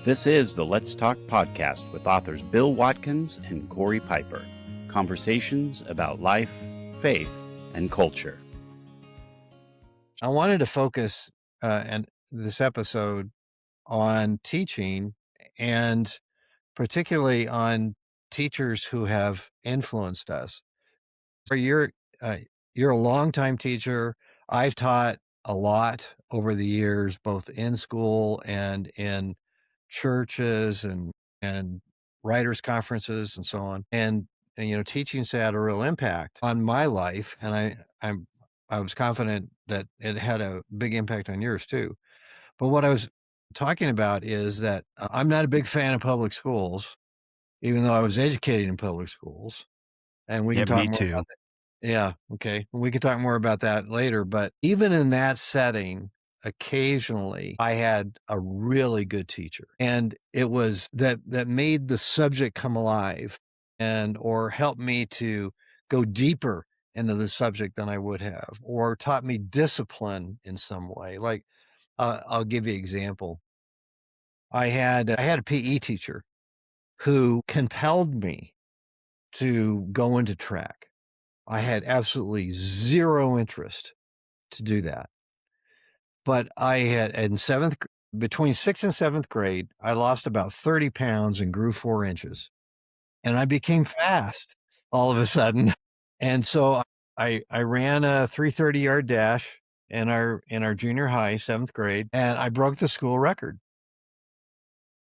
This is the Let's Talk podcast with authors Bill Watkins and Corey Piper. Conversations about life, faith, and culture. I wanted to focus and this episode on teaching, and particularly on teachers who have influenced us. So uh, you're a longtime teacher. I've taught a lot over the years, both in school and in churches and writers conferences and so on. And teaching's had a real impact on my life, and I was confident that it had a big impact on yours too. But what I was talking about is that I'm not a big fan of public schools, even though I was educated in public schools. And we Yeah, can talk me more too. about that. Yeah. Okay. We can talk more about that later. But even in that setting, occasionally I had a really good teacher, and it was that made the subject come alive or helped me to go deeper into the subject than I would have, or taught me discipline in some way. Like, I'll give you an example. I had a PE teacher who compelled me to go into track. I had absolutely zero interest to do that. But I had between 6th and 7th grade, I lost about 30 pounds and grew 4 inches. And I became fast all of a sudden. And so I ran a 330-yard dash in our junior high, 7th grade, and I broke the school record.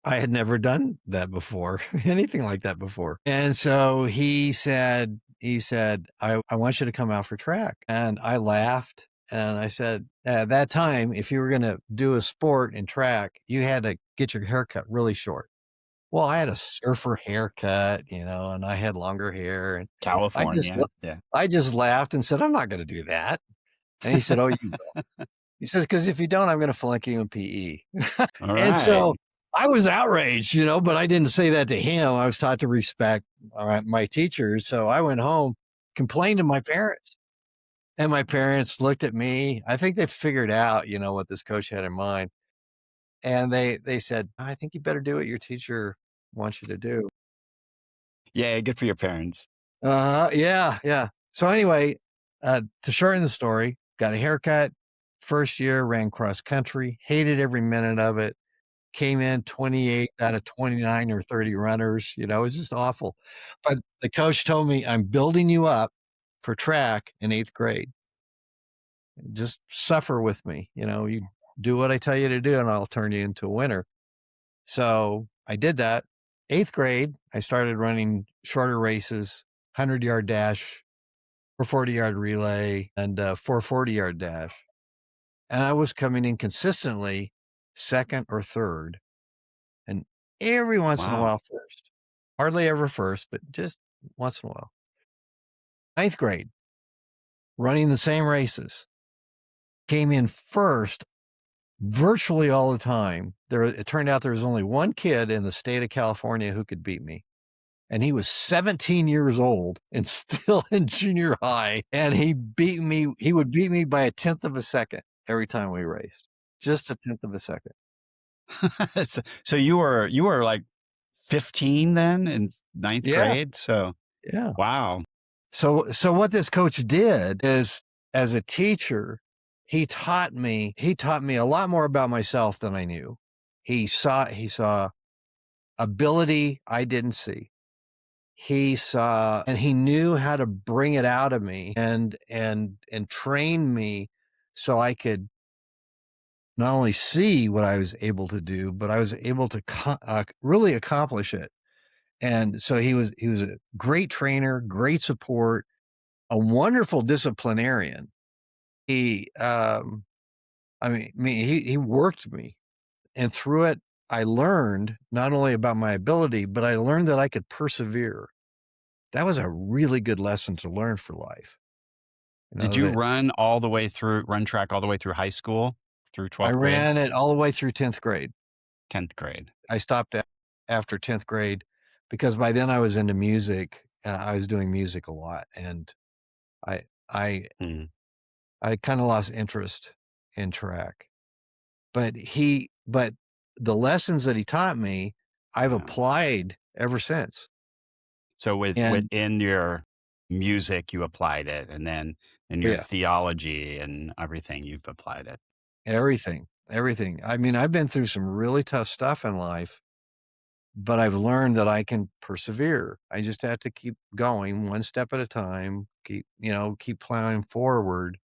I had never done that before, anything like that before. And so he said, I want you to come out for track. And I laughed. And I said, at that time, if you were going to do a sport in track, you had to get your hair cut really short. Well, I had a surfer haircut, and I had longer hair. And California. Yeah. I just laughed and said, I'm not going to do that. And he said, oh, you will. He says, because if you don't, I'm going to flunk you in PE. All And right. so I was outraged, but I didn't say that to him. I was taught to respect my teachers. So I went home, complained to my parents, and my parents looked at me. I think they figured out, what this coach had in mind. And they said, I think you better do what your teacher wants you to do. Yeah, good for your parents. Yeah. So anyway, to shorten the story, got a haircut. First year, ran cross country, hated every minute of it. Came in 28 out of 29 or 30 runners. It was just awful. But the coach told me, I'm building you up for track in 8th grade. Just suffer with me. You do what I tell you to do and I'll turn you into a winner. So I did that. 8th grade, I started running shorter races, 100-yard dash, 440-yard relay, and 440-yard dash. And I was coming in consistently second or third. And every once in a while first. Hardly ever first, but just once in a while. 9th grade, running the same races. Came in first virtually all the time. It turned out there was only one kid in the state of California who could beat me. And he was 17 years old and still in junior high. And he would beat me by 1/10 of a second every time we raced. Just 1/10 of a second. So you were like 15 then in 9th grade? So yeah. Wow. So what this coach did is, as a teacher, he taught me a lot more about myself than I knew. He saw ability I didn't see. He saw, and he knew how to bring it out of me and train me so I could not only see what I was able to do, but I was able to really accomplish it. And so he was a great trainer, great support, a wonderful disciplinarian. He, he worked me, and through it, I learned not only about my ability, but I learned that I could persevere. That was a really good lesson to learn for life. Did you run track all the way through high school, through 12th grade? I ran it all the way through 10th grade. 10th grade. I stopped after 10th grade because by then I was into music. I was doing music a lot, and I kind of lost interest in track. But the lessons that he taught me, I've Yeah. applied ever since. So And within your music, you applied it, and then in your yeah, theology and everything, you've applied it. everything. I mean, I've been through some really tough stuff in life, but I've learned that I can persevere. I just have to keep going one step at a time, keep plowing forward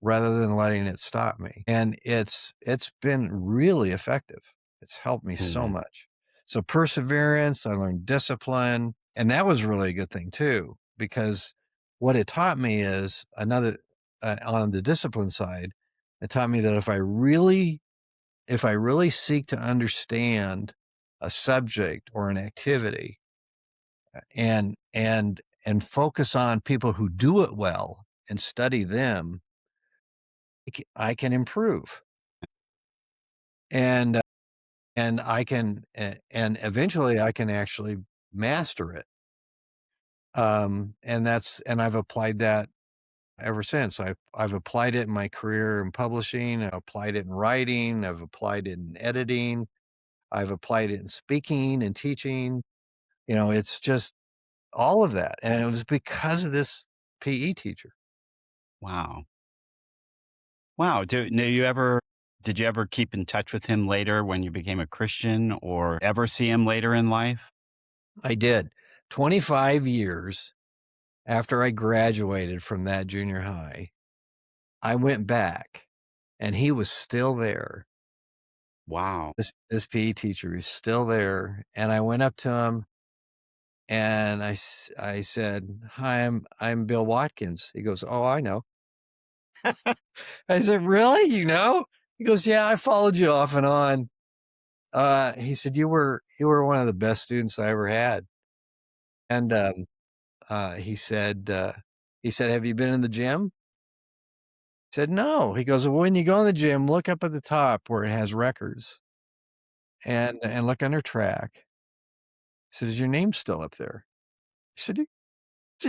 rather than letting it stop me. And it's been really effective. It's helped me so Hmm. much. So perseverance, I learned discipline, and that was really a good thing too, because what it taught me is on the discipline side, it taught me that if I really seek to understand a subject or an activity and focus on people who do it well and study them, I can improve. And and I can and eventually I can actually master it. And I've applied that ever since. I've applied it in my career in publishing, I've applied it in writing, I've applied it in editing, I've applied it in speaking and teaching. It's just all of that. And it was because of this PE teacher. Wow. Wow. Did you ever keep in touch with him later when you became a Christian or ever see him later in life? I did. 25 years after I graduated from that junior high, I went back and he was still there. Wow. This PE teacher is still there. And I went up to him and I said, "Hi, I'm Bill Watkins." He goes, "Oh, I know." I said, "Really? You know?" He goes, "Yeah, I followed you off and on." He said, "You were one of the best students I ever had." And he said, "Have you been in the gym?" I said, "No." He goes, "Well, when you go in the gym, look up at the top where it has records and look under track." He says, "Your name's still up there." I said,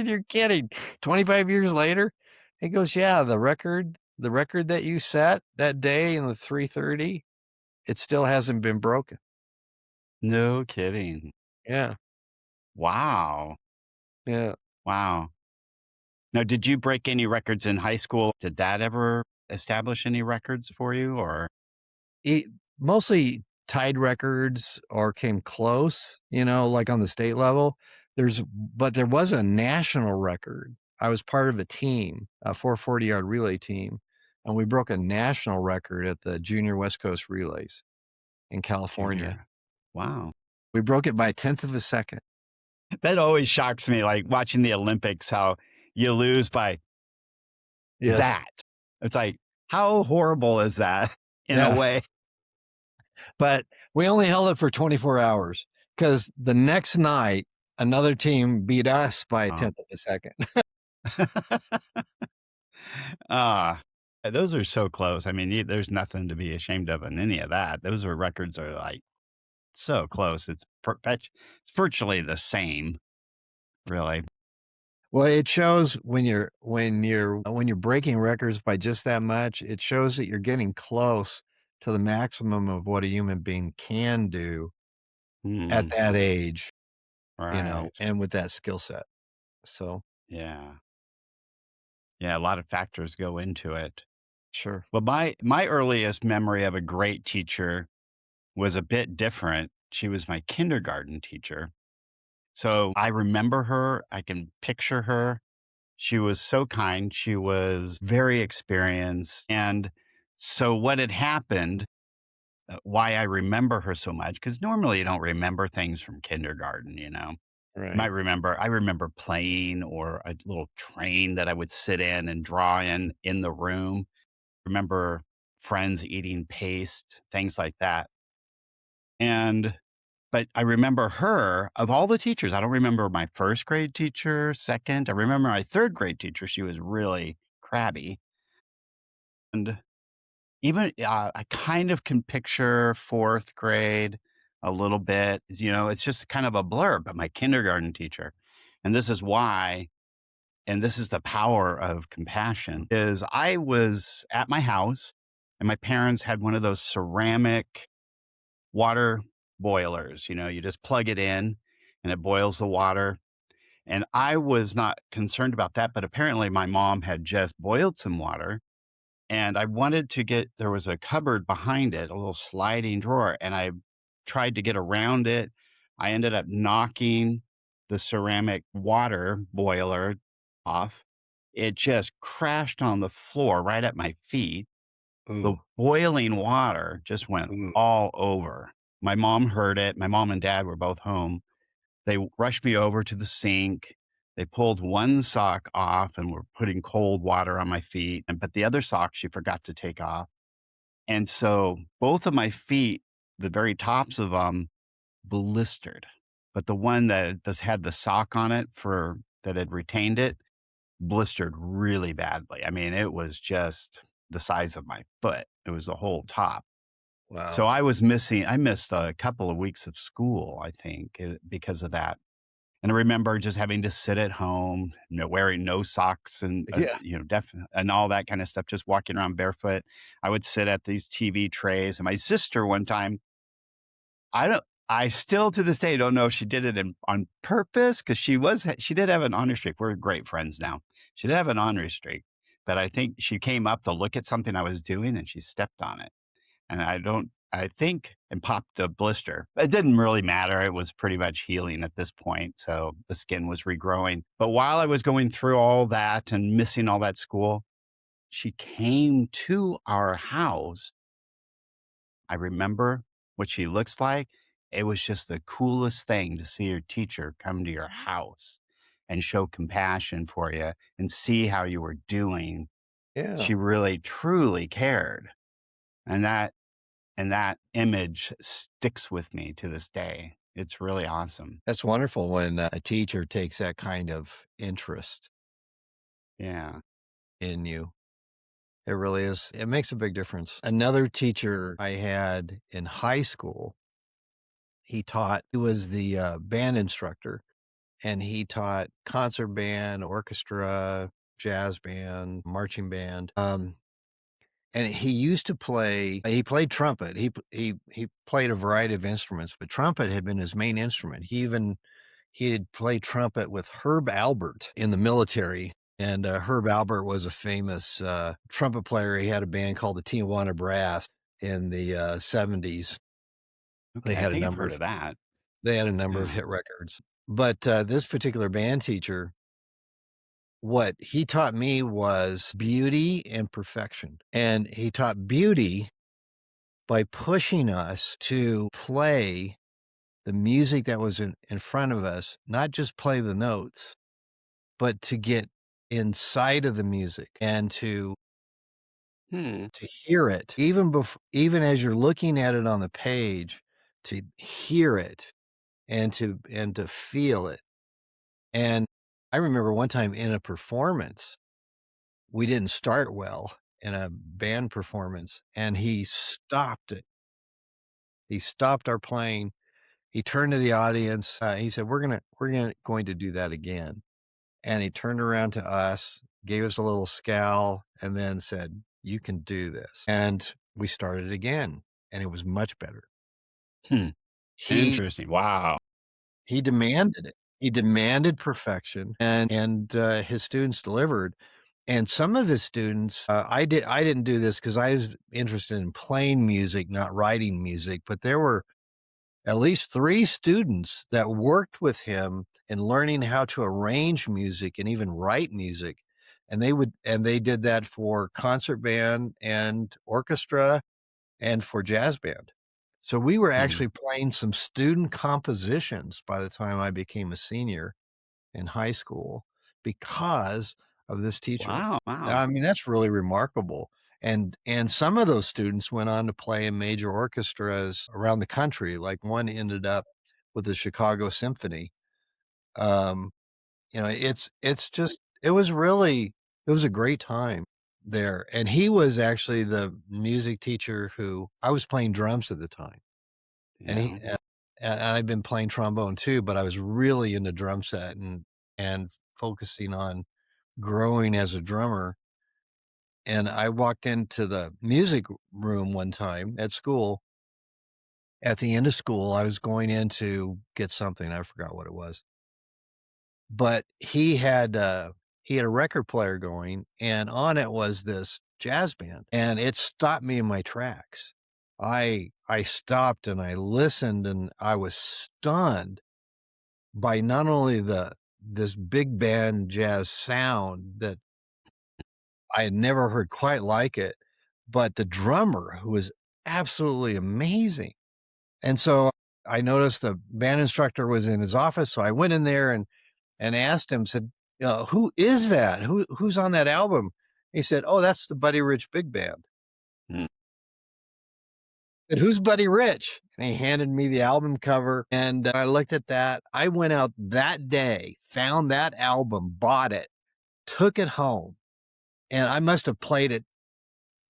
"You're kidding." 25 years later? He goes, "Yeah, the record that you set that day in the 3:30, it still hasn't been broken." No kidding. Yeah, Wow. yeah. Wow. Now, did you break any records in high school? Did that ever establish any records for you or? He mostly tied records or came close, like on the state level. But there was a national record. I was part of a team, a 440-yard relay team, and we broke a national record at the Junior West Coast Relays in California. Junior. Wow. We broke it by a tenth of a second. That always shocks me, like watching the Olympics, how you lose by Yes. that. It's like, how horrible is that in a Yeah. way? But we only held it for 24 hours because the next night, another team beat us by a Oh. tenth of a second. Ah, those are so close. I mean, there's nothing to be ashamed of in any of that. Those are records are like so close. It's virtually the same, really. Well, it shows when you're breaking records by just that much, it shows that you're getting close to the maximum of what a human being can do at Hmm. that age, Right. and with that skill set. So, Yeah. Yeah. A lot of factors go into it. sure. Well, my earliest memory of a great teacher was a bit different. She was my kindergarten teacher. So I remember her. I can picture her. She was so kind. She was very experienced. And so what had happened, why I remember her so much, because normally you don't remember things from kindergarten. Right. I remember playing or a little train that I would sit in and draw in the room. Remember friends eating paste, things like that. But I remember her of all the teachers. I don't remember my first grade teacher, second. I remember my third grade teacher. She was really crabby. And even I kind of can picture fourth grade a little bit. It's just kind of a blur. But my kindergarten teacher, and this is why, and this is the power of compassion, is I was at my house and my parents had one of those ceramic water boilers. You just plug it in and it boils the water. And I was not concerned about that, but apparently my mom had just boiled some water and I wanted to get there was a cupboard behind it, a little sliding drawer, and I tried to get around it. I ended up knocking the ceramic water boiler off. It just crashed on the floor right at my feet. The Ooh, boiling water just went ooh, all over. My mom heard it. My mom and dad were both home. They rushed me over to the sink. They pulled one sock off and were putting cold water on my feet, but the other sock she forgot to take off. And so both of my feet, the very tops of them, blistered. But the one that just had the sock on it for that had retained it blistered really badly. I mean, it was just the size of my foot. It was the whole top. So wow. I missed a couple of weeks of school, I think, because of that. And I remember just having to sit at home, wearing no socks and, Yeah. and all that kind of stuff, just walking around barefoot. I would sit at these TV trays. And my sister one time, I still to this day don't know if she did it on purpose because she did have an honor streak. We're great friends now. She did have an honor streak, but I think she came up to look at something I was doing and she stepped on it. And I think, and popped a blister. It didn't really matter. It was pretty much healing at this point. So the skin was regrowing. But while I was going through all that and missing all that school, she came to our house. I remember what she looks like. It was just the coolest thing to see your teacher come to your house and show compassion for you and see how you were doing. Yeah. She really, truly cared. And that image sticks with me to this day. It's really awesome. That's wonderful when a teacher takes that kind of interest Yeah. in you. It really is. It makes a big difference. Another teacher I had in high school, he was the band instructor and he taught concert band, orchestra, jazz band, marching band. And he used to he played trumpet. He played a variety of instruments, but trumpet had been his main instrument. He had played trumpet with Herb Albert in the military, and, Herb Albert was a famous, trumpet player. He had a band called the Tijuana Brass in the, 70s. They Okay. I had a think I've number heard of of that. Yeah. hit records. But, this particular band teacher, what he taught me was beauty and perfection, and he taught beauty by pushing us to play the music that was in front of us, not just play the notes, but to get inside of the music and Hmm. to hear it even as you're looking at it on the page, to hear it and to feel it. And I remember one time in a performance, we didn't start well in a band performance, and he stopped it. He stopped our playing. He turned to the audience. He said, going to do that again." And he turned around to us, gave us a little scowl, and then said, "You can do this." And we started again, and it was much better. Hmm. He Interesting. Wow. he demanded it. He demanded perfection, and his students delivered. And some of his students, I didn't do this because I was interested in playing music, not writing music, but there were at least 3 students that worked with him in learning how to arrange music and even write music, and they did that for concert band and orchestra and for jazz band. So we were Hmm. actually playing some student compositions by the time I became a senior in high school because of this teacher. Wow. Wow. I mean, that's really remarkable. And some of those students went on to play in major orchestras around the country, like one ended up with the Chicago Symphony. Um, it's just it was a great time there. And he was actually the music teacher who I was playing drums at the time. And Yeah. and I'd been playing trombone too, but I was really into drum set and focusing on growing as a drummer. And I walked into the music room one time at school, at the end of school, I was going in to get something, I forgot what it was, but he had a record player going, and on it was this jazz band, and it stopped me in my tracks. I stopped and I listened, and I was stunned by not only this big band jazz sound that I had never heard quite like it, but the drummer who was absolutely amazing. And so I noticed the band instructor was in his office, so I went in there and asked him, said, "Who is that? Who's on that album?" He said, "Oh, that's the Buddy Rich Big Band." Mm. I said, "Who's Buddy Rich?" And he handed me the album cover, and I looked at that. I went out that day, found that album, bought it, took it home, and I must have played it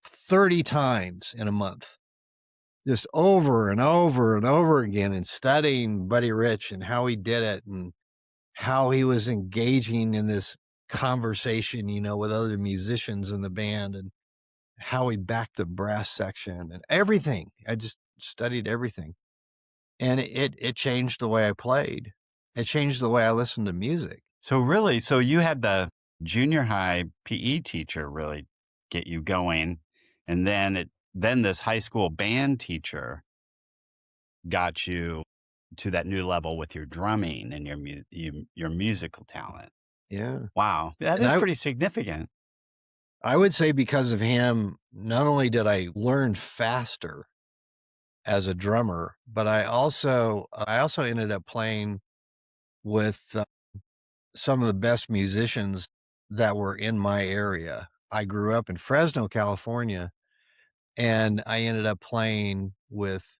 30 times in a month, just over and over and over again, and studying Buddy Rich and how he did it and how he was engaging in this conversation, with other musicians in the band, and how he backed the brass section and everything. I just studied everything. And it changed the way I played. It changed the way I listened to music. So really, so you had the junior high PE teacher really get you going, and then this high school band teacher got you to that new level with your drumming and your musical talent. Yeah. Wow, that And is I pretty significant. I would say because of him, not only did I learn faster as a drummer, but I also ended up playing with some of the best musicians that were in my area. I grew up in Fresno, California, and I ended up playing with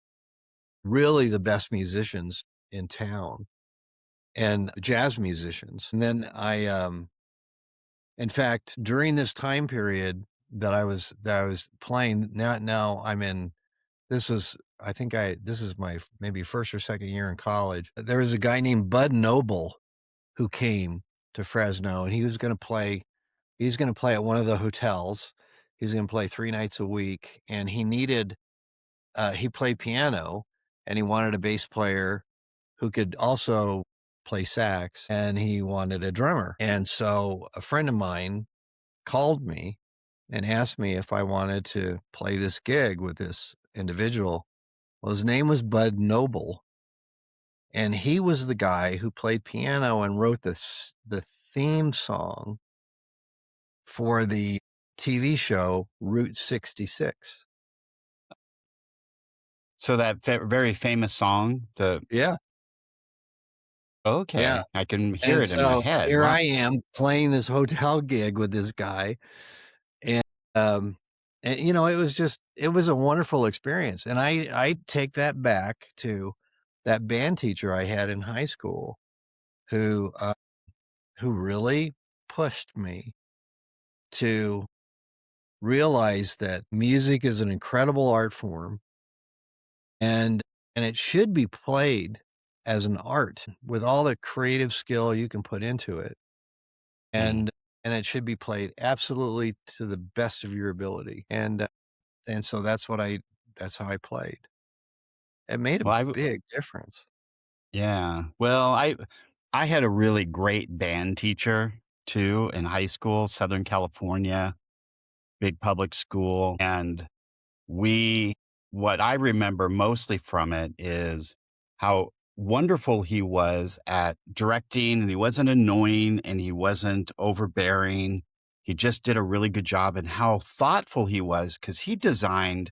really the best musicians in town and jazz musicians. And then in fact, during this time period that I was playing, now I'm in, this is my maybe first or second year in college. There was a guy named Bud Noble who came to Fresno, and he's gonna play at one of the hotels. He's gonna play 3 nights a week, and he played piano, and he wanted a bass player who could also play sax, and he wanted a drummer. And so a friend of mine called me and asked me if I wanted to play this gig with this individual. Well, his name was Bud Noble, and he was the guy who played piano and wrote the theme song for the TV show Route 66. So that very famous song, the Yeah, yeah. okay, I can hear And it in my so head. here Wow. I am playing this hotel gig with this guy, and, um, it was a wonderful experience, and I take that back to that band teacher I had in high school who, who really pushed me to realize that music is an incredible art form, and it should be played as an art with all the creative skill you can put into it, Mm. and it should be played absolutely to the best of your ability, and so that's how I played. It made a Well, big difference. yeah. Well, I had a really great band teacher too in high school, Southern California, big public school. And we, what I remember mostly from it is how wonderful he was at directing, and he wasn't annoying and he wasn't overbearing. He just did a really good job, and how thoughtful he was because he designed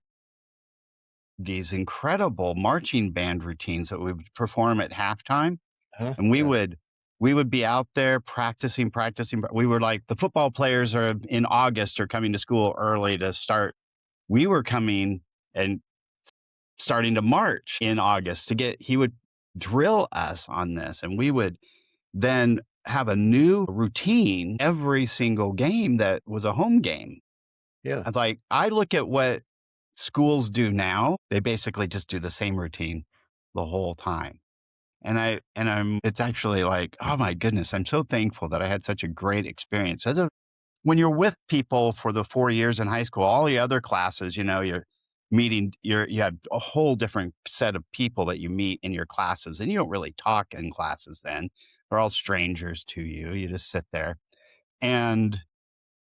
these incredible marching band routines that we would perform at halftime. Huh? And Yeah. we would be out there practicing. We were like the football players are in August are coming to school early to start. We were coming and starting to march in August to get he would drill us on this, and we would then have a new routine every single game that was a home game. Yeah. I look at what schools do now, they basically just do the same routine the whole time. And I'm it's actually like, oh my goodness, I'm so thankful that I had such a great experience. When you're with people for the 4 years in high school, all the other classes, meeting you have a whole different set of people that you meet in your classes, and you don't really talk in classes then. They're all strangers to you. You just sit there. And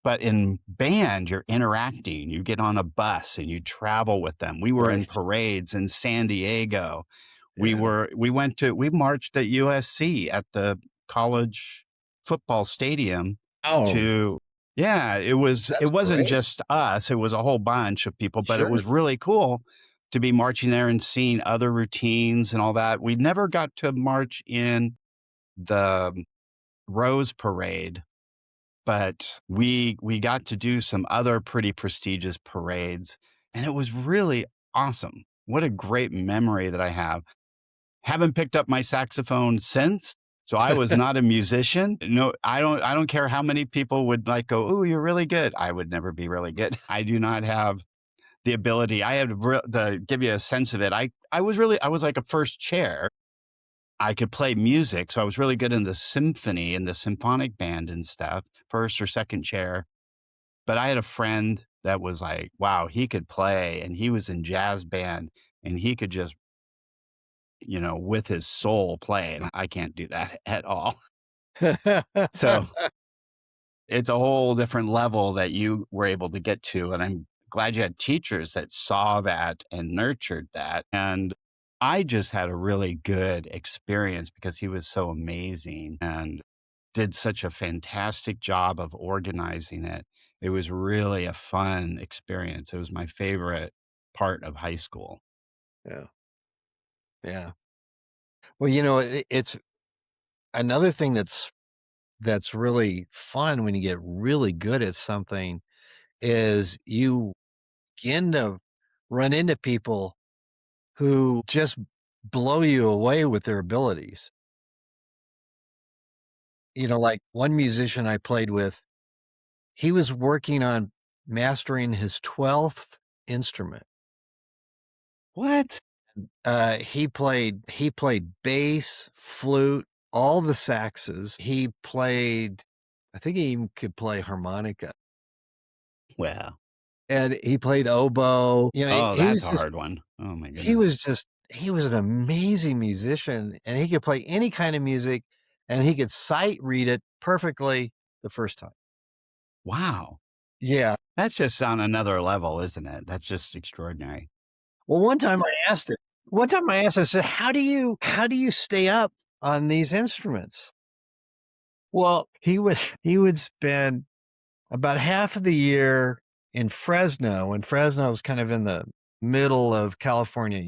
but in band, you're interacting. You get on a bus and you travel with them. We were in Right. parades in San Diego. Yeah. We marched at USC at the college football stadium Oh, to yeah, it that's wasn't great. just us, it was a whole bunch of people, but it Sure. was really cool to be marching there and seeing other routines and all that. We never got to march in the Rose Parade, but we got to do some other pretty prestigious parades, and it was really awesome. What a great memory that I have. Haven't picked up my saxophone since, so I was not a musician. No, I don't care how many people would, like, go, "Ooh, you're really good." I would never be really good. I do not have the ability. I had to give you a sense of it. I was like a first chair. I could play music, so I was really good in the symphony and the symphonic band and stuff, first or second chair. But I had a friend that was like, wow, he could play and he was in jazz band and he could just, with his soul play. And I can't do that at all. So it's a whole different level that you were able to get to. And I'm glad you had teachers that saw that and nurtured that. And I just had a really good experience because he was so amazing and did such a fantastic job of organizing it. It was really a fun experience. It was my favorite part of high school. Yeah. Yeah. Well, it's another thing that's really fun when you get really good at something is you begin to run into people who just blow you away with their abilities. Like one musician I played with, he was working on mastering his 12th instrument. What? He played bass, flute, all the saxes. He played I think he even could play harmonica, Well, and he played oboe. He oh, he that's was a just hard one. Oh my he goodness. was just he was an amazing musician, and he could play any kind of music, and he could sight read it perfectly the first time. Wow. Yeah. That's just on another level, isn't it? That's just extraordinary. Well, I said, "How do you stay up on these instruments?" Well, he would spend about half of the year in Fresno, and Fresno is kind of in the middle of California.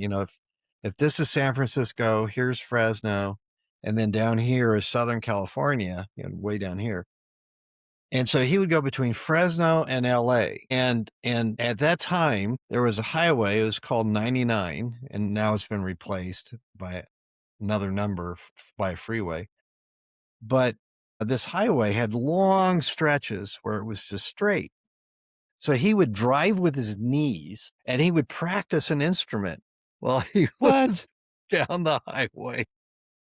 If this is San Francisco, here's Fresno, and then down here is Southern California, way down here. And so he would go between Fresno and LA. And at that time, there was a highway, it was called 99, and now it's been replaced by another number by a freeway. But this highway had long stretches where it was just straight. So he would drive with his knees and he would practice an instrument while he was What? down the highway.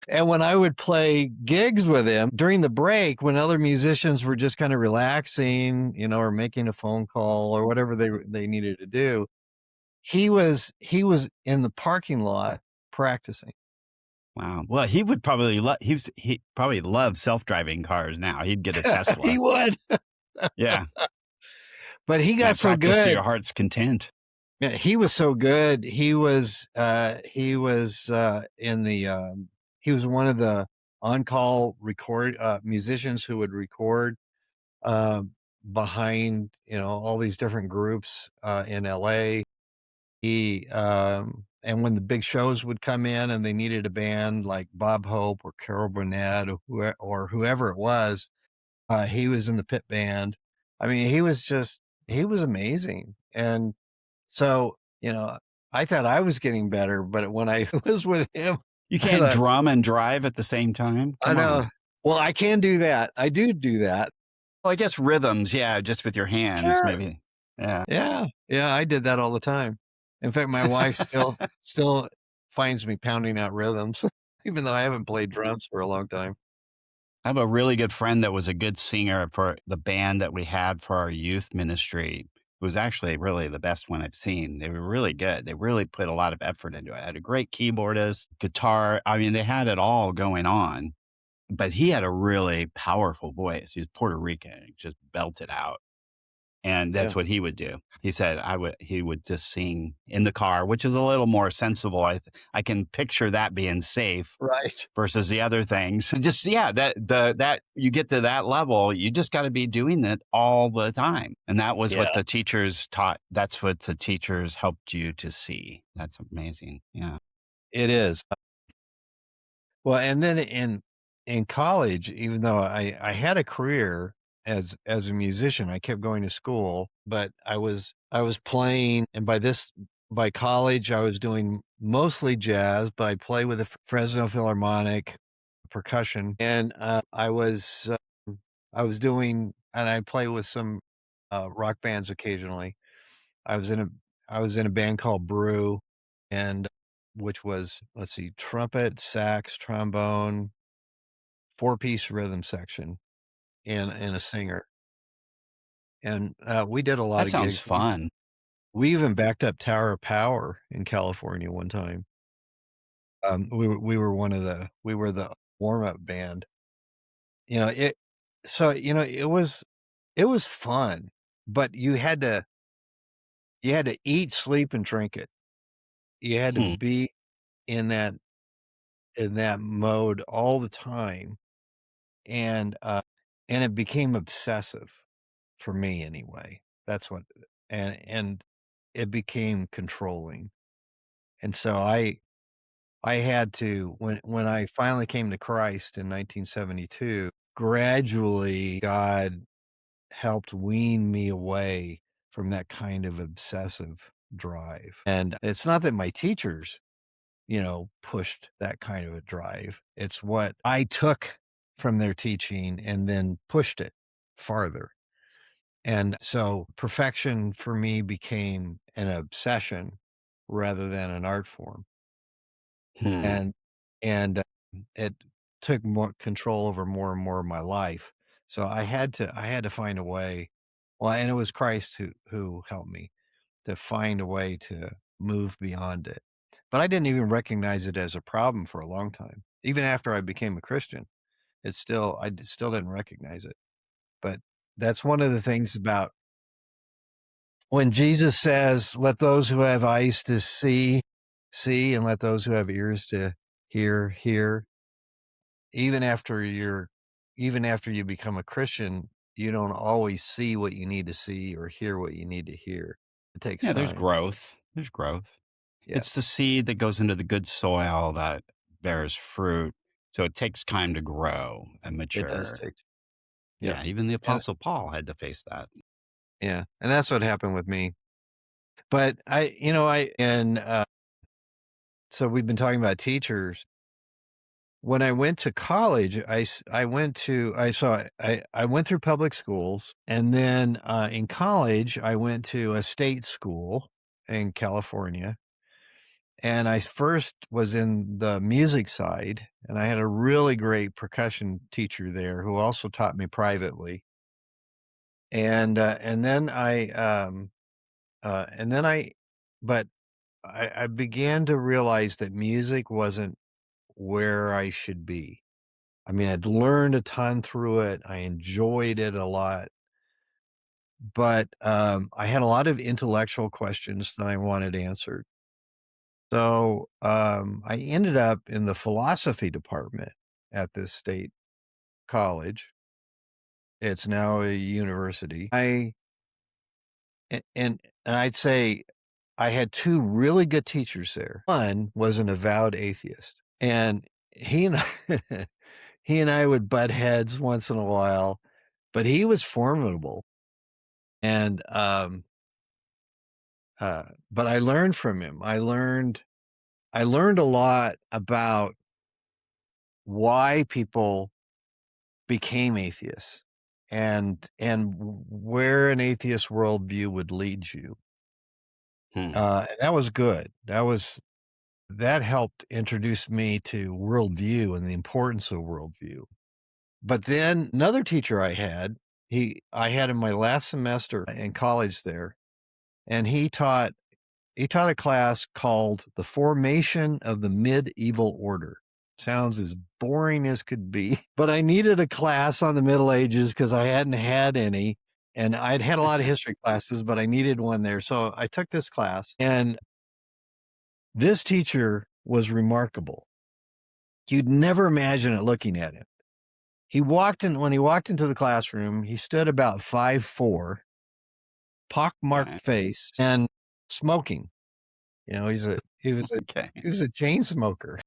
And when I would play gigs with him during the break, when other musicians were just kind of relaxing, or making a phone call or whatever they needed to do, he was in the parking lot practicing. Wow. Well, he would probably he probably loves self-driving cars now. He'd get a He Tesla. would, Yeah. but he got Might so practice to your good. heart's content. Yeah, he was so good. He was one of the on-call record musicians who would record uh, behind, all these different groups in LA. And when the big shows would come in and they needed a band like Bob Hope or Carol Burnett or whoever it was, he was in the pit band. I mean, he was amazing. And so, I thought I was getting better, but when I was with him, You I can't thought, drum and drive at the same time? I Come know. on. Well, I can do that. I do that. Well, I guess rhythms, yeah, just with your hands, Sure. maybe. Yeah. Yeah. Yeah. I did that all the time. In fact, my wife still finds me pounding out rhythms, even though I haven't played drums for a long time. I have a really good friend that was a good singer for the band that we had for our youth ministry. was actually really the best one I've seen. They were really good. They really put a lot of effort into it. Had a great keyboardist, guitar. I mean, they had it all going on, but he had a really powerful voice. He was Puerto Rican, he just belted out. And that's Yeah. what he would do. He said he would just sing in the car, which is a little more sensible. I can picture that being safe Right. versus the other things. Just yeah, that you get to that level, you just got to be doing it all the time. And that was Yeah. what the teachers taught. That's what the teachers helped you to see. That's amazing. Yeah. It is. Well, and then in college, even though I had a career as a musician, I kept going to school, but I was playing, and by college, I was doing mostly jazz, but I play with the Fresno Philharmonic percussion, and I was doing, and I play with some rock bands occasionally. I was in a I was in a band called Brew, and which was, let's see, trumpet, sax, trombone, four-piece rhythm section, and a singer. And, we did a lot That of sounds gigs. We fun. we even backed up Tower of Power in California one time. We were the warm-up band. You know, it was fun, but you had to eat, sleep, and drink it. You had to Hmm. be in that mode all the time, and, uh, and it became obsessive for me anyway. That's what and it became controlling, and so I had to when I finally came to Christ in 1972, gradually, God helped wean me away from that kind of obsessive drive, and it's not that my teachers pushed that kind of a drive. It's what I took from their teaching and then pushed it farther. And so perfection for me became an obsession rather than an art form. Hmm. And and it took more control over more and more of my life. So I had to find a way. Well, and it was Christ who helped me to find a way to move beyond it. But I didn't even recognize it as a problem for a long time. Even after I became a Christian, still didn't recognize it. But that's one of the things about when Jesus says, "Let those who have eyes to see, see, and let those who have ears to hear, hear." Even after you're even after you become a Christian, you don't always see what you need to see or hear what you need to hear. It takes Yeah, there's time. growth. There's growth. Yeah, It's the seed that goes into the good soil that bears fruit. So it takes time to grow and it does mature. take. Yep. Yeah, even the And Apostle Paul had to face that. yeah, and that's what happened with me. But I you know, I and, so we've been talking about teachers. When I went to college, I went to I saw I went through public schools, and then, in college, I went to a state school in California, and I first was in the music side, and I had a really great percussion teacher there who also taught me privately. And then and then I but I began to realize that music wasn't where I should be. I mean, I'd learned a ton through it. I enjoyed it a lot, but, I had a lot of intellectual questions that I wanted answered. So, I ended up in the philosophy department at this state college. It's now a university. A and I'd say I had 2 really good teachers there. One was an avowed atheist, and he and I he and I would butt heads once in a while, but he was formidable, and, but I learned from him. I learned a lot about why people became atheists and where an atheist worldview would lead you. Hmm. That was good. That helped introduce me to worldview and the importance of worldview. But then another teacher I had in my last semester in college there. and he taught a class called The Formation of the Medieval Order. Sounds as boring as could be, but I needed a class on the Middle Ages because I hadn't had any. And I'd had a lot of history classes, but I needed one there. So I took this class, and this teacher was remarkable. You'd never imagine it looking at him. When he walked into the classroom, he stood about 5'4", Okay. pockmarked face, and smoking. You know, Okay. he was a chain smoker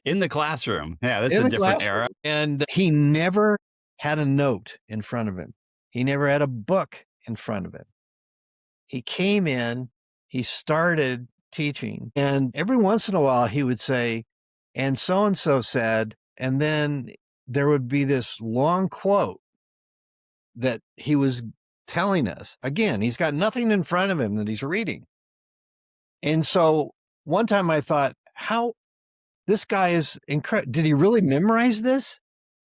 In the classroom. Yeah, that's in a the different era. classroom, and he never had a note in front of him. He never had a book in front of him. He came in, he started teaching, and every once in a while he would say, "And so said," and then there would be this long quote that he was telling us. Again, he's got nothing in front of him that he's reading. And so one time I thought, how this guy is incredible. Did he really memorize this?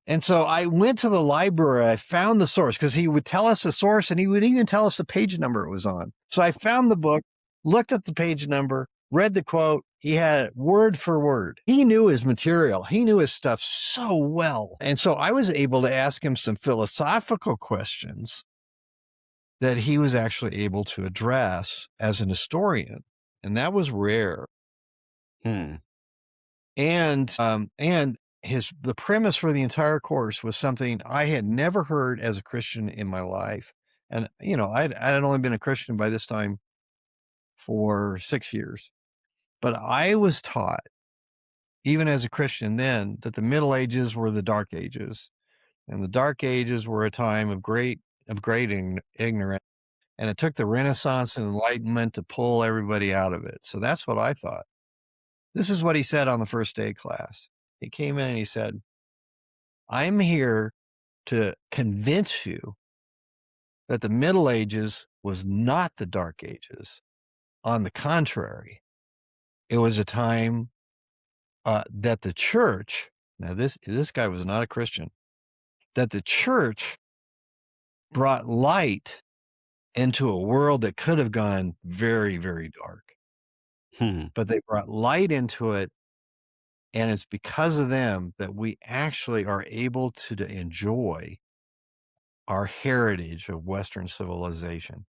And so I went to the library. I found the source because he would tell us the source and he would even tell us the page number it was on. So I found the book, looked up the page number, read the quote. He had it word for word. He knew his material. He knew his stuff so well. And so I was able to ask him some philosophical questions that he was actually able to address as an historian. And that was rare. Hmm. And the premise for the entire course was something I had never heard as a Christian in my life. And, you know, I had only been a Christian by this time for 6 years, but I was taught, even as a Christian then, that the Middle Ages were the Dark Ages, and the Dark Ages were a time of great ignorance, and it took the Renaissance and Enlightenment to pull everybody out of it. So that's what I thought. This is what he said on the first day of class. He came in and he said, "I'm here to convince you that the Middle Ages was not the Dark Ages. On the contrary, it was a time that the church," now this guy was not a Christian, "that the church brought light into a world that could have gone very, very dark. Hmm. But they brought light into it, and it's because of them that we actually are able to enjoy our heritage of Western civilization."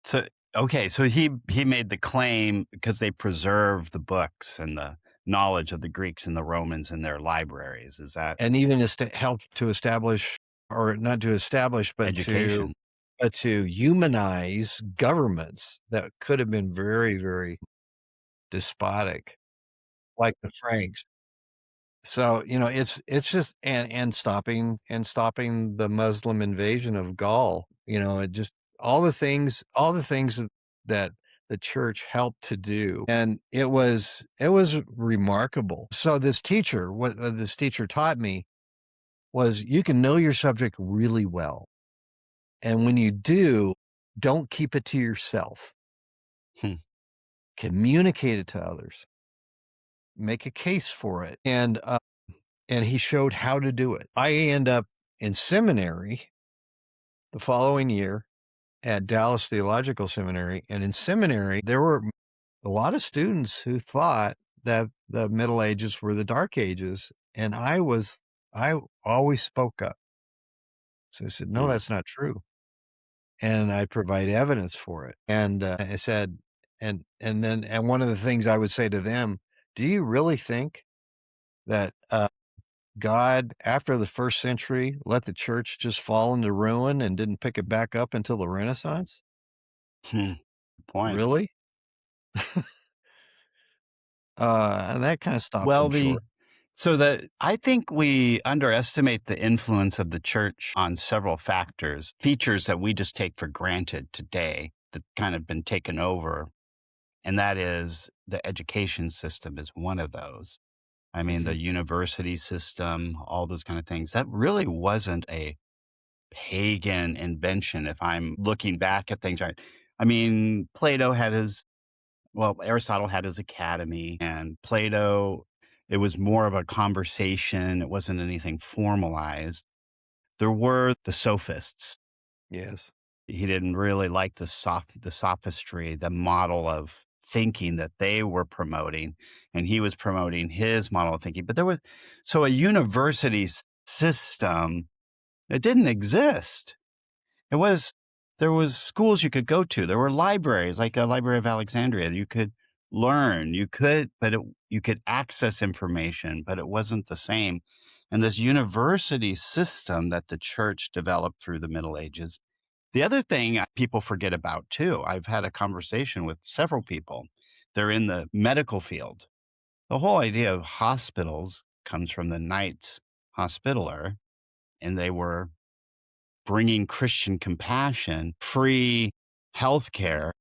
So okay, so he made the claim because they preserved the books and the knowledge of the Greeks and the Romans in their libraries. Is that And even help to establish, or not to establish, education? but to humanize governments that could have been very, very despotic, like the Franks. So, you know, it's just, and stopping the Muslim invasion of Gaul, you know, it just all the things that the church helped to do. And it was remarkable. So what this teacher taught me was, you can know your subject really well. And when you do, don't keep it to yourself. Hmm. Communicate it to others. Make a case for it. And he showed how to do it. I end up in seminary the following year at Dallas Theological Seminary. And in seminary, there were a lot of students who thought that the Middle Ages were the Dark Ages. And I always spoke up. So I said, "No, Hmm. that's not true." And I provide evidence for it. And I said, and one of the things I would say to them, "Do you really think that God, after the first century, let the church just fall into ruin and didn't pick it back up until the Renaissance? Hmm. Good point. Really?" And that kind of stopped Well, them short. I think we underestimate the influence of the church on several factors, features that we just take for granted today that kind of been taken over. And that is the education system is one of those. I mean, Mhm. the university system, all those kind of things. That really wasn't a pagan invention. If I'm looking back at things, right? I mean, Aristotle had his academy, and Plato, it was more of a conversation. It wasn't anything formalized. There were the sophists, Yes. He didn't really like the sophistry, the model of thinking that they were promoting, and he was promoting his model of thinking. But there was so a university system, it didn't exist. It was there was schools you could go to. There were libraries, like a Library of Alexandria. You could learn, you could access information, but it wasn't the same. And this university system that the church developed through the Middle Ages. The other thing people forget about too, I've had a conversation with several people. They're in the medical field. The whole idea of hospitals comes from the Knights Hospitaller, and they were bringing Christian compassion, free healthcare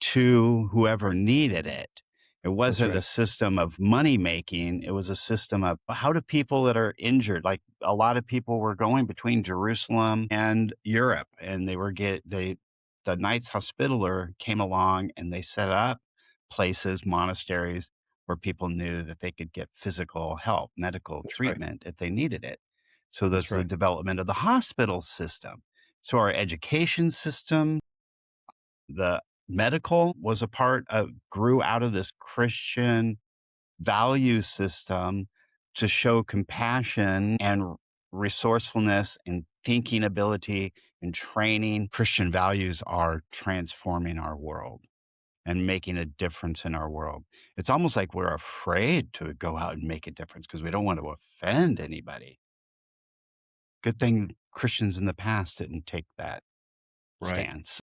to whoever needed it. It That's wasn't a right. system of money making. It was a system of how do people that are injured, like a lot of people were going between Jerusalem and Europe, and the Knights Hospitaller came along and they set up places, monasteries where people knew that they could get physical help, medical That's right. treatment if they needed it. So That's there's the right. development of the hospital system. So our education system, the medical was a part of grew out of this Christian value system to show compassion and resourcefulness and thinking ability and training. Christian values are transforming our world and making a difference in our world. It's almost like we're afraid to go out and make a difference because we don't want to offend anybody. Good thing Christians in the past didn't take that Right. stance.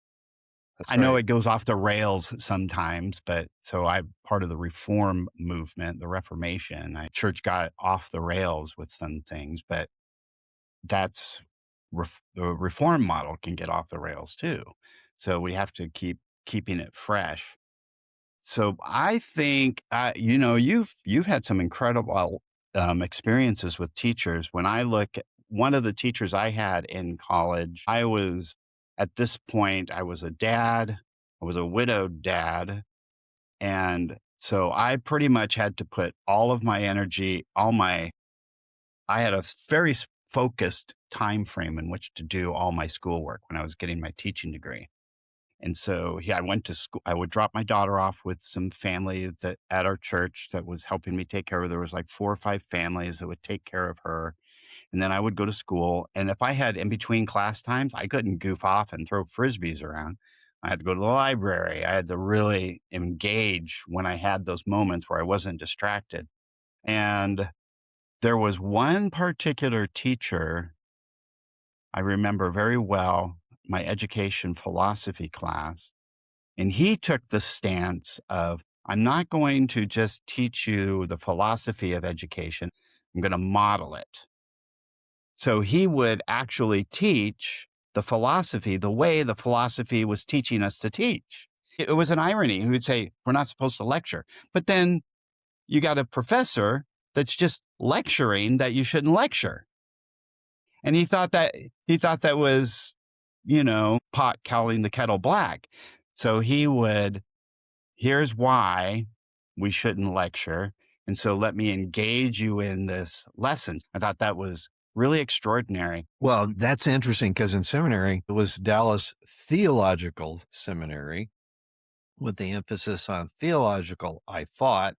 I That's know right. it goes off the rails sometimes, but so I'm part of the reform movement, the Reformation. Church got off the rails with some things, but that's the reform model can get off the rails too. So we have to keep keeping it fresh. So I think, you've had some incredible experiences with teachers. When I look at one of the teachers I had in college, I was at this point, I was a dad, I was a widowed dad. And so I pretty much had to put all of my energy, I had a very focused time frame in which to do all my schoolwork when I was getting my teaching degree. And so, yeah, I went to school. I would drop my daughter off with some family that at our church that was helping me take care of her. There was like 4 or 5 families that would take care of her. And then I would go to school. And if I had in between class times, I couldn't goof off and throw frisbees around. I had to go to the library. I had to really engage when I had those moments where I wasn't distracted. And there was one particular teacher I remember very well, my education philosophy class. And he took the stance of, I'm not going to just teach you the philosophy of education, I'm going to model it. So he would actually teach the philosophy the way the philosophy was teaching us to teach. It was an irony. He would say, we're not supposed to lecture. But then you got a professor that's just lecturing that you shouldn't lecture. And he thought that was, pot calling the kettle black. So he would here's why we shouldn't lecture. And so let me engage you in this lesson. I thought that was really extraordinary. Well, that's interesting because in seminary, it was Dallas Theological Seminary with the emphasis on theological, I thought.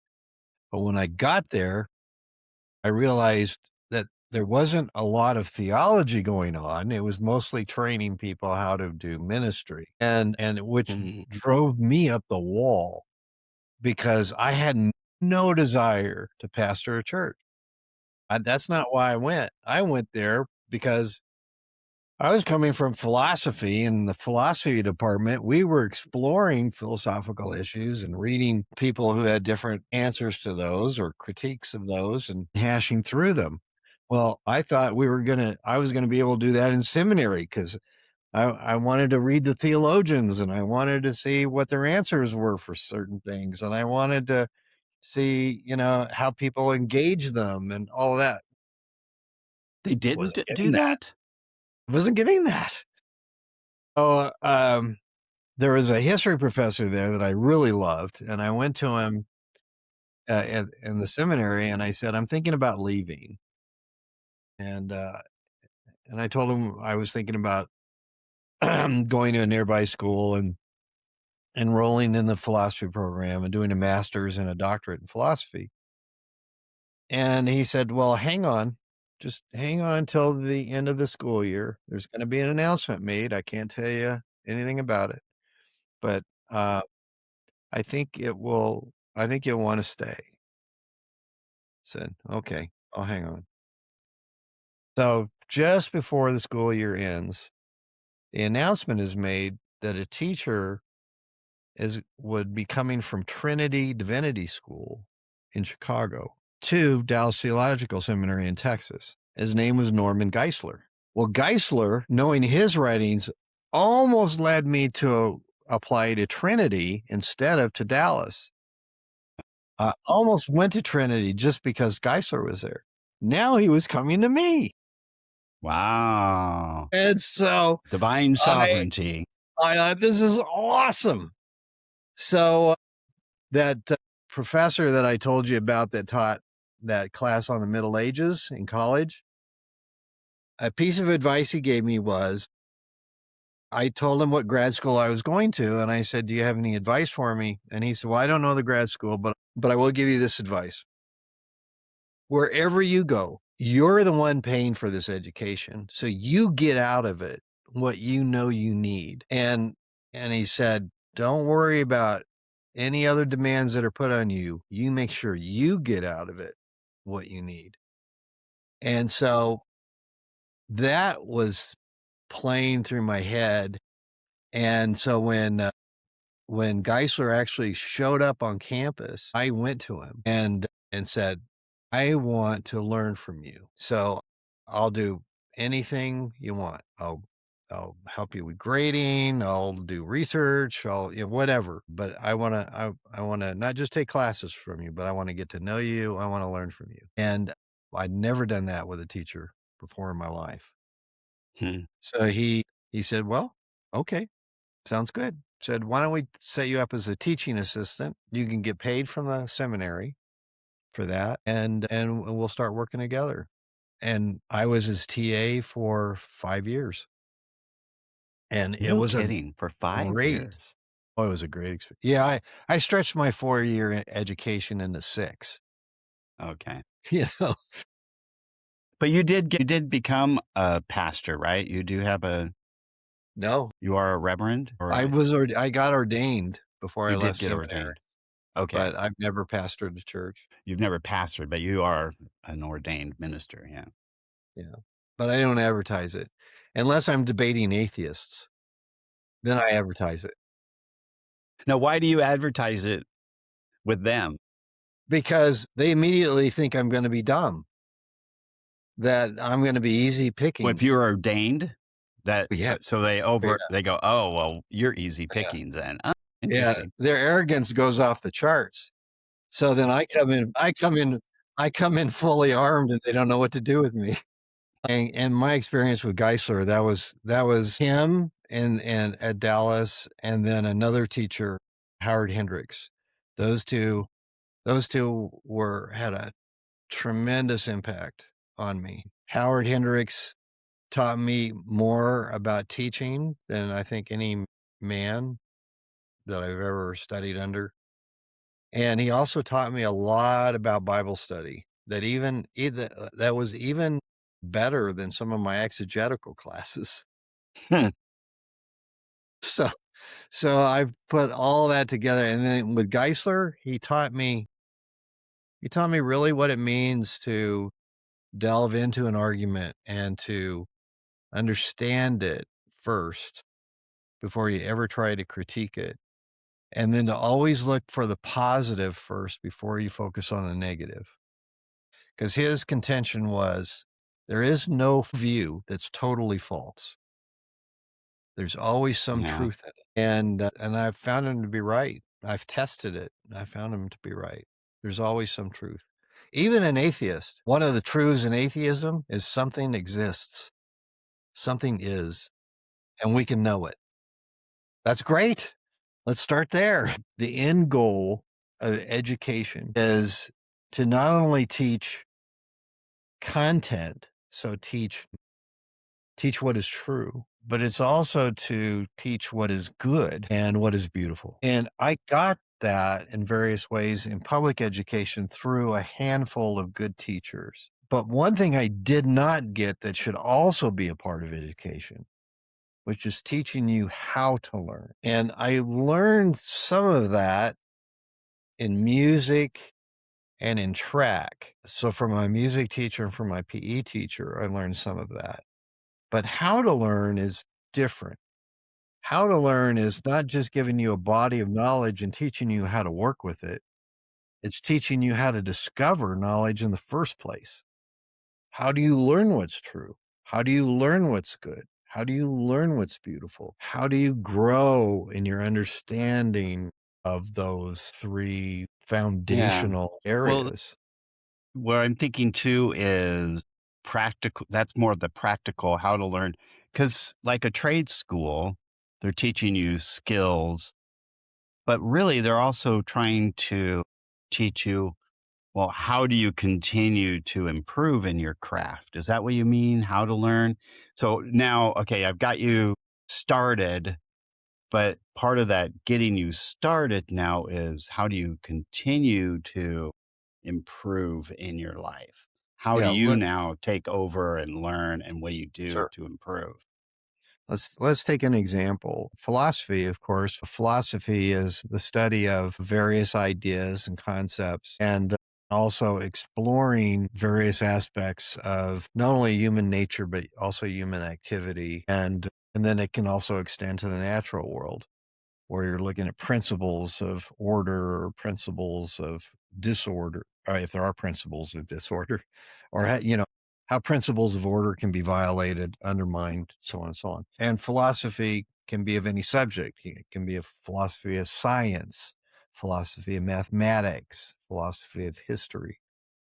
But when I got there, I realized that there wasn't a lot of theology going on. It was mostly training people how to do ministry and which Mhm. drove me up the wall because I had no desire to pastor a church. That's not why I went. I went there because I was coming from philosophy. In the philosophy department, we were exploring philosophical issues and reading people who had different answers to those or critiques of those and hashing through them. Well, I thought I was gonna be able to do that in seminary because I wanted to read the theologians and I wanted to see what their answers were for certain things. And I wanted to see, how people engage them and all of that. They didn't Wasn't do getting that. that? Wasn't getting that. Oh, there was a history professor there that I really loved, and I went to him, in the seminary, and I said, "I'm thinking about leaving." And, uh, and I told him I was thinking about going to a nearby school and enrolling in the philosophy program and doing a master's and a doctorate in philosophy. And he said, "Well, hang on. Just hang on till the end of the school year. There's going to be an announcement made. I can't tell you anything about it, but I think you'll want to stay." Said, "Okay, I'll hang on." So just before the school year ends, the announcement is made that a teacher would be coming from Trinity Divinity School in Chicago to Dallas Theological Seminary in Texas. His name was Norman Geisler. Well, Geisler, knowing his writings, almost led me to apply to Trinity instead of to Dallas. I almost went to Trinity just because Geisler was there. Now he was coming to me. Wow. And so Divine I sovereignty. I thought, this is awesome. So that professor that I told you about that taught that class on the Middle Ages in college, a piece of advice he gave me was, I told him what grad school I was going to, and I said, "Do you have any advice for me?" And he said, "Well, I don't know the grad school, but I will give you this advice. Wherever you go, you're the one paying for this education, so you get out of it what you know you need." And he said, "Don't worry about any other demands that are put on you. You make sure you get out of it what you need." And so that was playing through my head. And so when Geisler actually showed up on campus, I went to him and said, "I want to learn from you. So I'll do anything you want. I'll help you with grading. I'll do research. Whatever. But I want to not just take classes from you, but I want to get to know you. I want to learn from you." And I'd never done that with a teacher before in my life. Hmm. So he said, "Well, okay, sounds good." Said, "Why don't we set you up as a teaching assistant? You can get paid from the seminary for that, and we'll start working together." And I was his TA for 5 years, and it No was a kidding. For 5 great years. oh, it was a great experience. Yeah, I stretched my 4-year education into 6, Okay. you know? But you did become a pastor, right? You do have a No, you are a reverend or a I got ordained before I you did left get seminary, ordained. Okay. but I've never pastored a church. You've never pastored, but you are an ordained minister, yeah. Yeah, but I don't advertise it unless I'm debating atheists, then I advertise it. Now, why do you advertise it with them? Because they immediately think I'm gonna be dumb, that I'm gonna be easy Well, if pickings. you're ordained, that Yeah, so yeah, they go, "Oh, well, you're easy yeah, pickings then." Oh, yeah, interesting. their arrogance goes off the charts. So then I come in fully armed, and they don't know what to do with me. And my experience with Geisler, that was him and at Dallas, and then another teacher, Howard Hendricks. Those 2 those 2 were had a tremendous impact on me. Howard Hendricks taught me more about teaching than I think any man that I've ever studied under. And he also taught me a lot about Bible study that that was even better than some of my exegetical classes. Hmm. So so I put all that together, and then with Geisler, he taught me really what it means to delve into an argument and to understand it first before you ever try to critique it. And then to always look for the positive first before you focus on the negative. Because his contention was there is no view that's totally false. There's always some Yeah. truth in it. And I've found him to be right. I've tested it. I found him to be right. There's always some truth. Even an atheist, one of the truths in atheism is something exists, something is, and we can know it. That's great. Let's start there. The end goal of education is to not only teach content, so teach what is true, but it's also to teach what is good and what is beautiful. And I got that in various ways in public education through a handful of good teachers. But one thing I did not get that should also be a part of education, which is teaching you how to learn. And I learned some of that in music and in track. So from my music teacher and from my PE teacher, I learned some of that. But how to learn is different. How to learn is not just giving you a body of knowledge and teaching you how to work with it. It's teaching you how to discover knowledge in the first place. How do you learn what's true? How do you learn what's good? How do you learn what's beautiful? How do you grow in your understanding of those three Yeah. foundational Well, areas? what I'm thinking too is practical. That's more of the practical how to learn. Because, like a trade school, they're teaching you skills, but really they're also trying to teach you, well, how do you continue to improve in your craft? Is that what you mean? How to learn? So now, okay, I've got you started, but part of that getting you started now is how do you continue to improve in your life? How do Yeah, you now take over and learn, and what do you do sure. to improve? Let's take an example. Philosophy, of course. Philosophy is the study of various ideas and concepts and also exploring various aspects of not only human nature but also human activity and then it can also extend to the natural world where you're looking at principles of order or principles of disorder, if there are principles of disorder, or how principles of order can be violated, undermined, so on and so on. And philosophy can be of any subject. It can be a philosophy of science, philosophy of mathematics, philosophy of history.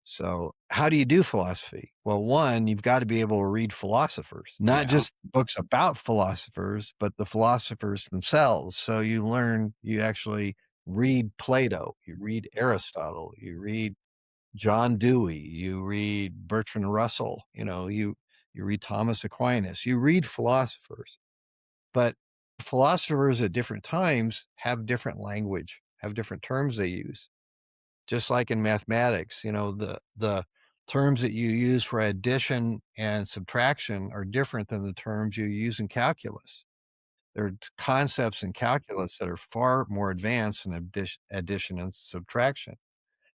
So, how do you do philosophy? Well, one, you've got to be able to read philosophers, not Yeah. just books about philosophers, but the philosophers themselves. So, you actually read Plato, you read Aristotle, you read John Dewey, you read Bertrand Russell, you read Thomas Aquinas, you read philosophers. But philosophers at different times have different language, have different terms they use. Just like in mathematics, the terms that you use for addition and subtraction are different than the terms you use in calculus. There are concepts in calculus that are far more advanced than addition and subtraction.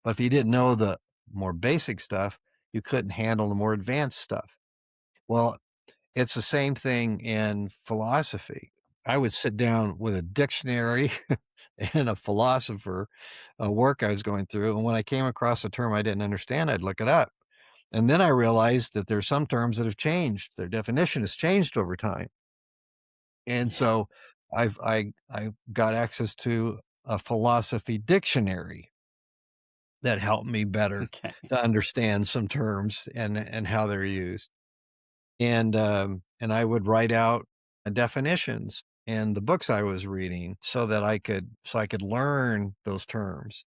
But if you didn't know the more basic stuff, you couldn't handle the more advanced stuff. Well, it's the same thing in philosophy. I would sit down with a dictionary and a philosopher, a work I was going through, and when I came across a term I didn't understand, I'd look it up. And then I realized that there's some terms that have changed. Their definition has changed over time. And Yeah. so I got access to a philosophy dictionary that helped me better Okay. to understand some terms and how they're used. And I would write out definitions in the books I was reading so I could learn those terms.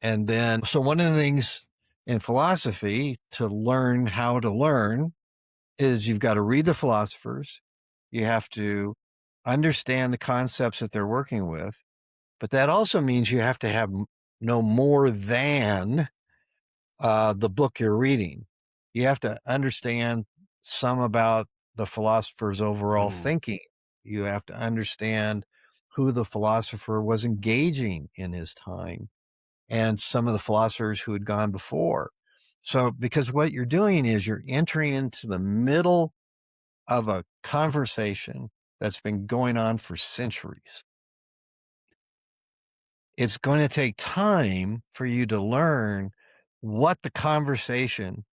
And then so one of the things in philosophy to learn how to learn is you've got to read the philosophers. You have to understand the concepts that they're working with, but that also means you have to have no more than the book you're reading. You have to understand some about the philosopher's overall Mm, thinking. You have to understand who the philosopher was engaging in his time and some of the philosophers who had gone before. So, because what you're doing is you're entering into the middle of a conversation that's been going on for centuries. It's going to take time for you to learn what the conversation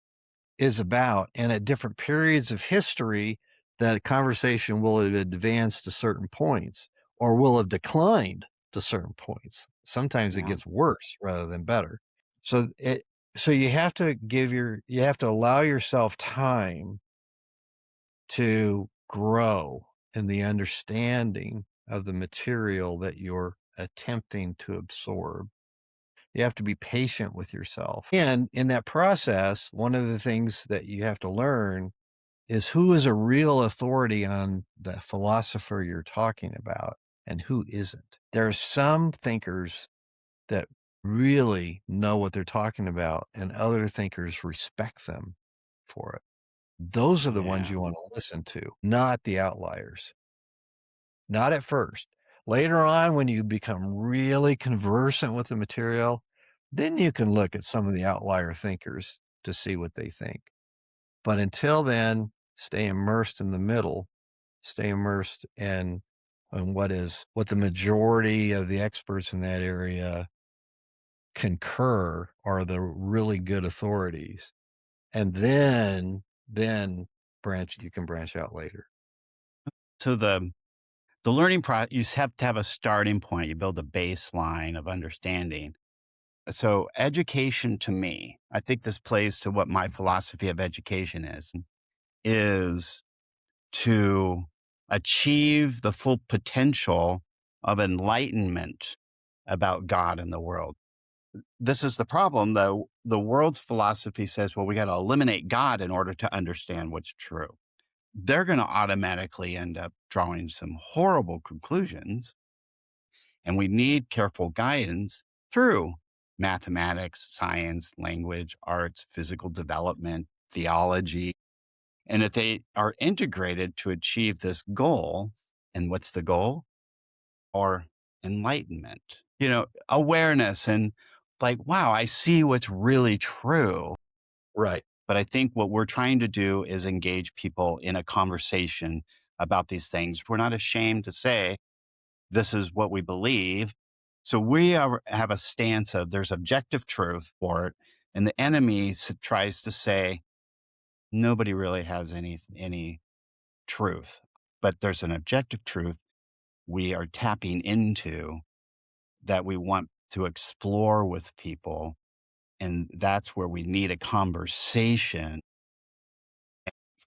is about. And at different periods of history, that conversation will have advanced to certain points or will have declined to certain points. Sometimes it yeah. gets worse rather than better. So it so you have to allow yourself time to grow in the understanding of the material that you're attempting to absorb. You have to be patient with yourself. And in that process, one of the things that you have to learn is who is a real authority on the philosopher you're talking about and who isn't. There are some thinkers that really know what they're talking about, and other thinkers respect them for it. Those are the ones Yeah. you want to listen to, not the outliers. Not at first. Later on, when you become really conversant with the material, then you can look at some of the outlier thinkers to see what they think. But until then, stay immersed in the middle, stay immersed in what the majority of the experts in that area concur are the really good authorities. And then you can branch out later. So the learning you have to have a starting point. You build a baseline of understanding. So education to me, I think this plays to what my philosophy of education is to achieve the full potential of enlightenment about God and the world. This is the problem, though. The world's philosophy says, well, we got to eliminate God in order to understand what's true. They're going to automatically end up drawing some horrible conclusions. And we need careful guidance through mathematics, science, language, arts, physical development, theology. And if they are integrated to achieve this goal, and what's the goal? Or enlightenment, awareness and like, wow, I see what's really true. Right. But I think what we're trying to do is engage people in a conversation about these things. We're not ashamed to say, this is what we believe. So have a stance of there's objective truth for it. And the enemy tries to say, nobody really has any truth, but there's an objective truth we are tapping into that we want to explore with people. And that's where we need a conversation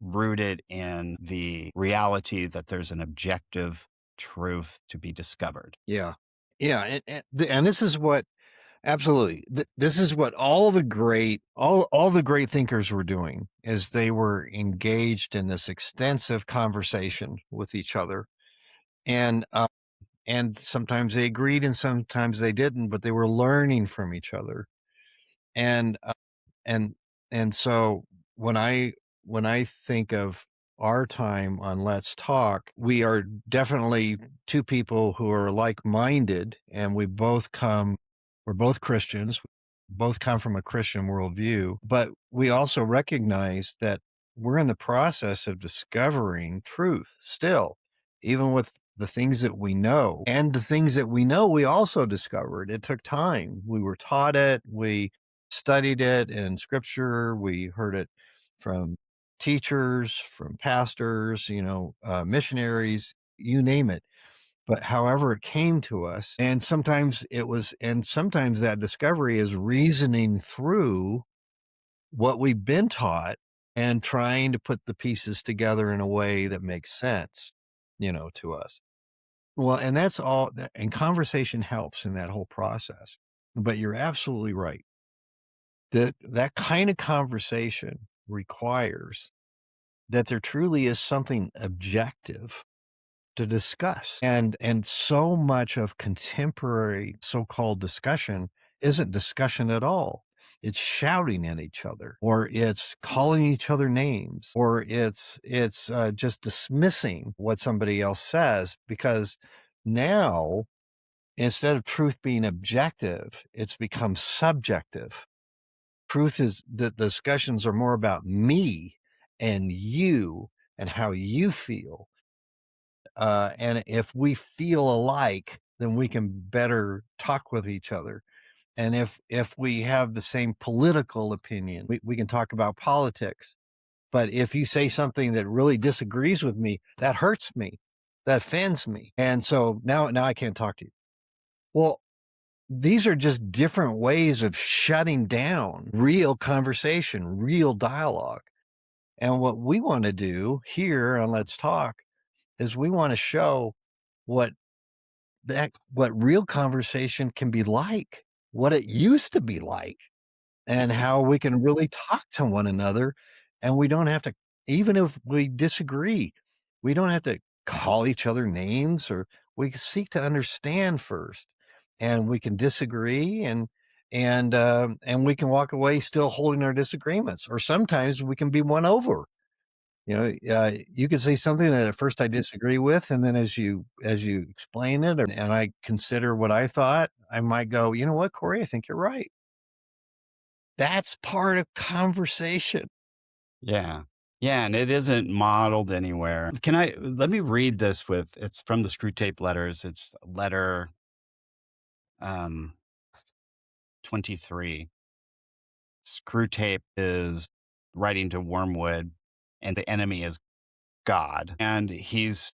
rooted in the reality that there's an objective truth to be discovered. Yeah. Yeah, and this is what absolutely. This is what all the great thinkers were doing, is they were engaged in this extensive conversation with each other. And and sometimes they agreed and sometimes they didn't, but they were learning from each other. And and and so when I think of our time on Let's Talk, we are definitely two people who are like-minded, and we're both Christians, both come from a Christian worldview, but we also recognize that we're in the process of discovering truth still, even with the things that we know. And the things that we know, we also discovered. It took time. We were taught it. We studied it in scripture. We heard it from teachers, from pastors, missionaries, you name it. But however it came to us, and sometimes that discovery is reasoning through what we've been taught and trying to put the pieces together in a way that makes sense, to us. Well, and that's all, and conversation helps in that whole process. But you're absolutely right. That kind of conversation requires that there truly is something objective to discuss. And so much of contemporary so-called discussion isn't discussion at all. It's shouting at each other, or it's calling each other names, or it's just dismissing what somebody else says, because now, instead of truth being objective, it's become subjective. Truth is that the discussions are more about me and you and how you feel. And if we feel alike, then we can better talk with each other. And if we have the same political opinion, we can talk about politics. But if you say something that really disagrees with me, that hurts me, that offends me. And so now I can't talk to you. Well, these are just different ways of shutting down real conversation, real dialogue. And what we want to do here on Let's Talk is we want to show what what real conversation can be like, what it used to be like, and how we can really talk to one another, and we don't have to even if we disagree, we don't have to call each other names, or we can seek to understand first, and we can disagree, and we can walk away still holding our disagreements, or sometimes we can be won over. You could say something that at first I disagree with, and then as you explain it, and I consider what I thought, I might go, you know what, Corey, I think you're right. That's part of conversation. Yeah. Yeah, and it isn't modeled anywhere. Let me read this it's from the Screw Tape Letters. It's letter, um, 23. Screw Tape is writing to Wormwood, and the enemy is God. And he's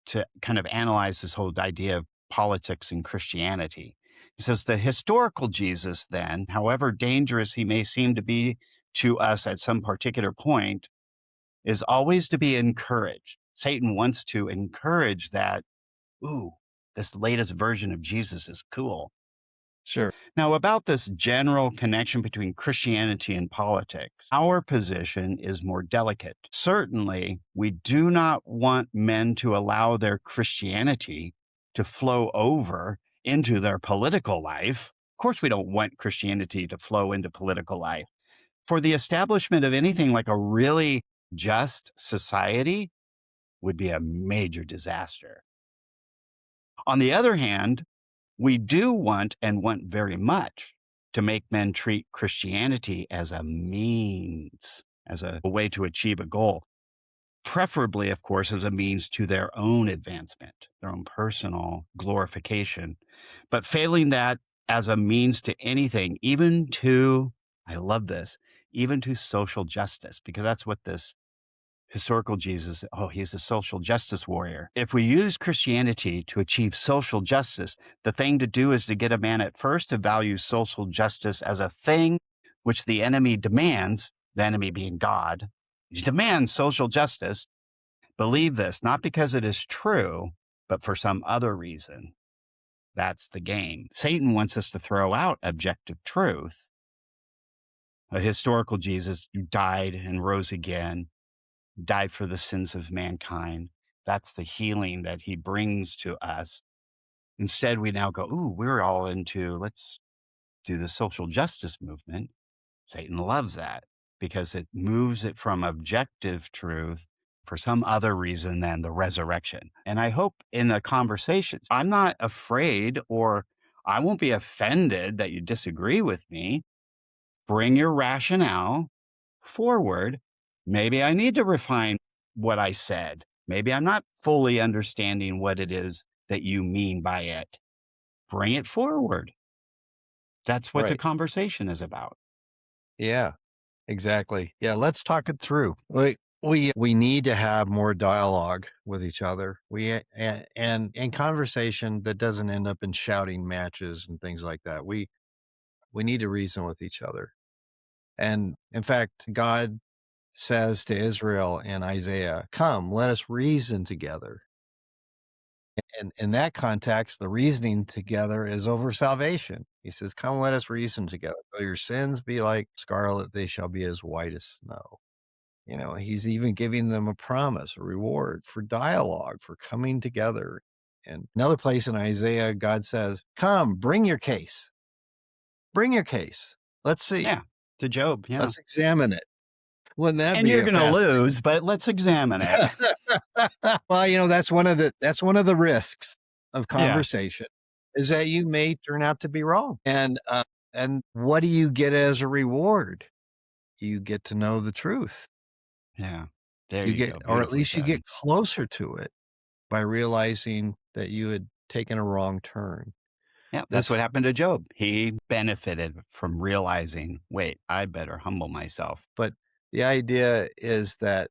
to kind of analyze this whole idea of politics and Christianity. He says the historical Jesus, then, however dangerous he may seem to be to us at some particular point, is always to be encouraged. Satan wants to encourage that, ooh, this latest version of Jesus is cool. Sure. Now, about this general connection between Christianity and politics, our position is more delicate. Certainly, we do not want men to allow their Christianity to flow over into their political life. Of course, we don't want Christianity to flow into political life. For the establishment of anything like a really just society would be a major disaster. On the other hand, we do want, and want very much, to make men treat Christianity as a means, as a way to achieve a goal, preferably, of course, as a means to their own advancement, their own personal glorification. But failing that, as a means to anything, even to, I love this, even to social justice, because that's what this historical Jesus, oh, he's a social justice warrior. If we use Christianity to achieve social justice, the thing to do is to get a man at first to value social justice as a thing which the enemy demands, the enemy being God. He demands social justice. Believe this, not because it is true, but for some other reason. That's the game. Satan wants us to throw out objective truth. A historical Jesus who died and rose again, died for the sins of mankind. That's the healing that he brings to us. Instead, we now go, ooh, we're all into, let's do the social justice movement. Satan loves that because it moves it from objective truth for some other reason than the resurrection. And I hope in the conversations, I'm not afraid, or I won't be offended that you disagree with me. Bring your rationale forward. Maybe I need to refine what I said. Maybe I'm not fully understanding what it is that you mean by it. Bring it forward. That's what the Right. conversation is about. Yeah, exactly. Yeah, let's talk it through. We need to have more dialogue with each other. And conversation that doesn't end up in shouting matches and things like that. We need to reason with each other. And in fact, God says to Israel in Isaiah, "Come, let us reason together." And in that context, the reasoning together is over salvation. He says, "Come, let us reason together. Though your sins be like scarlet, they shall be as white as snow." He's even giving them a promise, a reward for dialogue, for coming together. And another place in Isaiah, God says, "Come, bring your case. Bring your case. Let's see. Yeah. To Job. Yeah. Let's examine it." Wouldn't that And be you're a going to fascinating? lose, but let's examine it. Well, that's one of the risks of Yeah. conversation, is that you may turn out to be wrong. And what do you get as a reward? You get to know the truth. Yeah. There You you get, go. or at Beautifully least you said. get closer to it by realizing that you had taken a wrong turn. Yeah. That's This, what happened to Job. He benefited from realizing, wait, I better humble myself. but the idea is that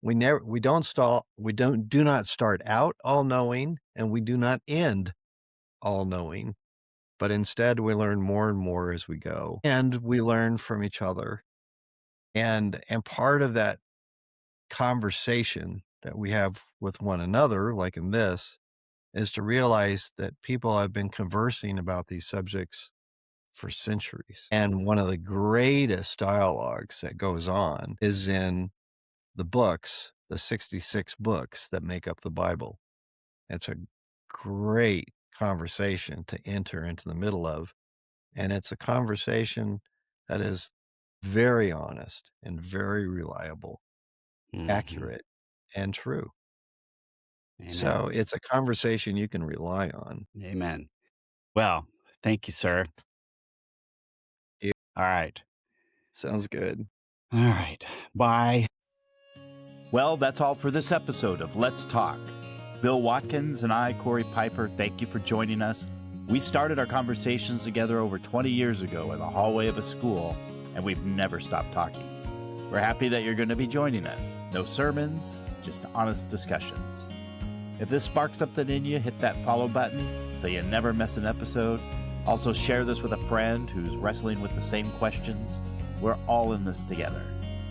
we do not start out all knowing, and we do not end all knowing, but instead we learn more and more as we go, and we learn from each other. And part of that conversation that we have with one another, like in this, is to realize that people have been conversing about these subjects for centuries. And one of the greatest dialogues that goes on is in the books, the 66 books that make up the Bible. It's a great conversation to enter into the middle of, and it's a conversation that is very honest and very reliable, Mhm. accurate, and true. Amen. So it's a conversation you can rely on. Amen. Well, thank you, sir. Yeah, All right. sounds good. All right. Bye. Well, that's all for this episode of Let's Talk. Bill Watkins and I, Corey Piper, thank you for joining us. We started our conversations together over 20 years ago in the hallway of a school, and we've never stopped talking. We're happy that you're going to be joining us. No sermons, just honest discussions. If this sparks something in you, hit that follow button so you never miss an episode. Also, share this with a friend who's wrestling with the same questions. We're all in this together.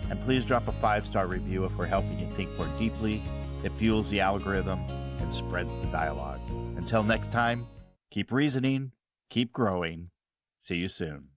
And please drop a 5-star review if we're helping you think more deeply. It fuels the algorithm and spreads the dialogue. Until next time, keep reasoning, keep growing. See you soon.